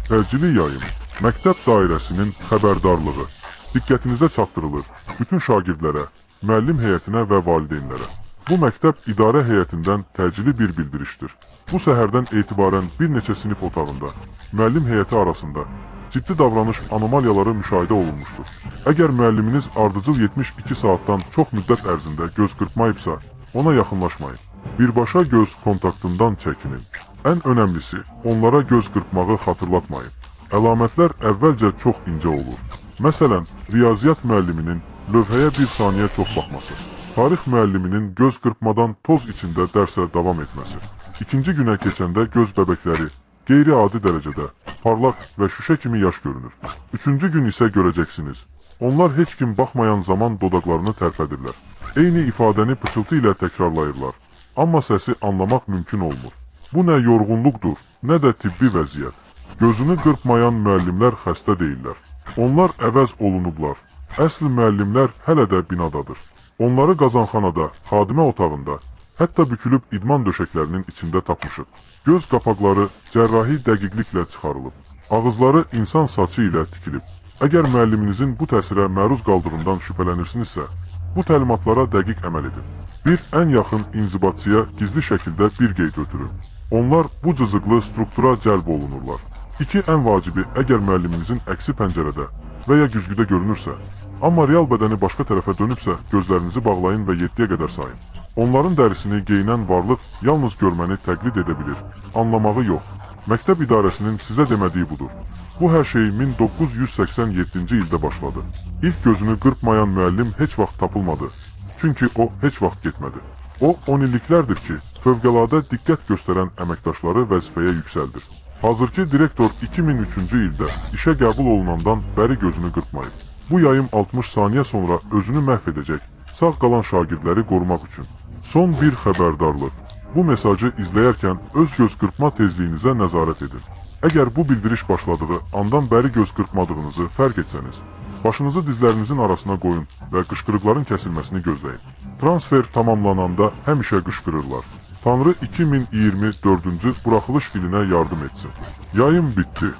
Təcili yayım, məktəb dairəsinin xəbərdarlığı diqqətinizə çatdırılır bütün şagirdlərə, müəllim heyətinə və valideynlərə. Bu məktəb idarə heyətindən təcili bir bildirişdir. Bu səhərdən etibarən bir neçə sinif otağında, müəllim heyəti arasında ciddi davranış anomaliyaları müşahidə olunmuşdur. Əgər müəlliminiz ardıcıl 72 saatdan çox müddət ərzində göz qırpmayıbsa, ona yaxınlaşmayın. Birbaşa göz kontaktından çəkinin. Ən önəmlisi, onlara göz qırpmağı xatırlatmayın. Əlamətlər əvvəlcə çox incə olur. Məsələn, riyaziyyat müəlliminin lövhəyə bir saniyə çox baxması, tarix müəlliminin göz qırpmadan toz içində dərsə davam etməsi, ikinci günə keçəndə göz bəbəkləri qeyri-adi dərəcədə parlaq və şüşə kimi yaş görünür. Üçüncü gün isə görəcəksiniz, onlar heç kim baxmayan zaman dodaqlarını tərpədirlər. Eyni ifadəni pıçıltı ilə təkrarlayırlar, amma səsi anlamaq mümkün olmur. Bu nə yorğunluqdur, nə də tibbi vəziyyət. Gözünü qırpmayan müəllimlər xəstə deyillər. Onlar əvəz olunublar. Əsl müəllimlər hələ də binadadır. Onları qazanxanada, xadimə otağında, hətta bükülüb idman döşəklərinin içində tapmışıq. Göz qapaqları cərrahi dəqiqliklə çıxarılıb. Ağızları insan saçı ilə tikilib. Əgər müəlliminizin bu təsirə məruz qaldığından şübhələnirsinizsə, bu təlimatlara dəqiq əməl edin. Bir ən yaxın inzibatçıya gizli şəkildə bir qeyd ötürün. Onlar bu cızıqlı struktura cəlb olunurlar. İki ən vacibi, əgər müəlliminizin əksi pəncərədə və ya güzgüdə görünürsə, amma real bədəni başqa tərəfə dönübsə, gözlərinizi bağlayın və 7-yə qədər sayın. Onların dərisini geyinən varlıq yalnız görməni təqlid edə bilir, anlamağı yox. Məktəb idarəsinin sizə demədiyi budur. Bu hər şey 1987-ci ildə başladı. İlk gözünü qırpmayan müəllim heç vaxt tapılmadı. Çünki o heç vaxt getmədi. O, 10 illiklərdir ki, fövqəladə diqqət göstərən əməkdaşları vəzifəyə yüksəldir. Hazırki direktor 2003-cü ildə işə qəbul olunandan bəri gözünü qırpmayıb. Bu yayım 60 saniyə sonra özünü məhv edəcək, sağ qalan şagirdləri qorumaq üçün. Son bir xəbərdarlıq. Bu mesajı izləyərkən öz göz qırpma tezliyinizə nəzarət edin. Əgər bu bildiriş başladığı andan bəri göz qırpmadığınızı fərq etsəniz, başınızı dizlərinizin arasına qoyun və qışqırıqların kəsilməsini gözləyin. Transfer tamamlananda həmişə qışqırırlar. Tanrı 2024-cü buraxılış ilinə yardım etsin. Yayım bitdi.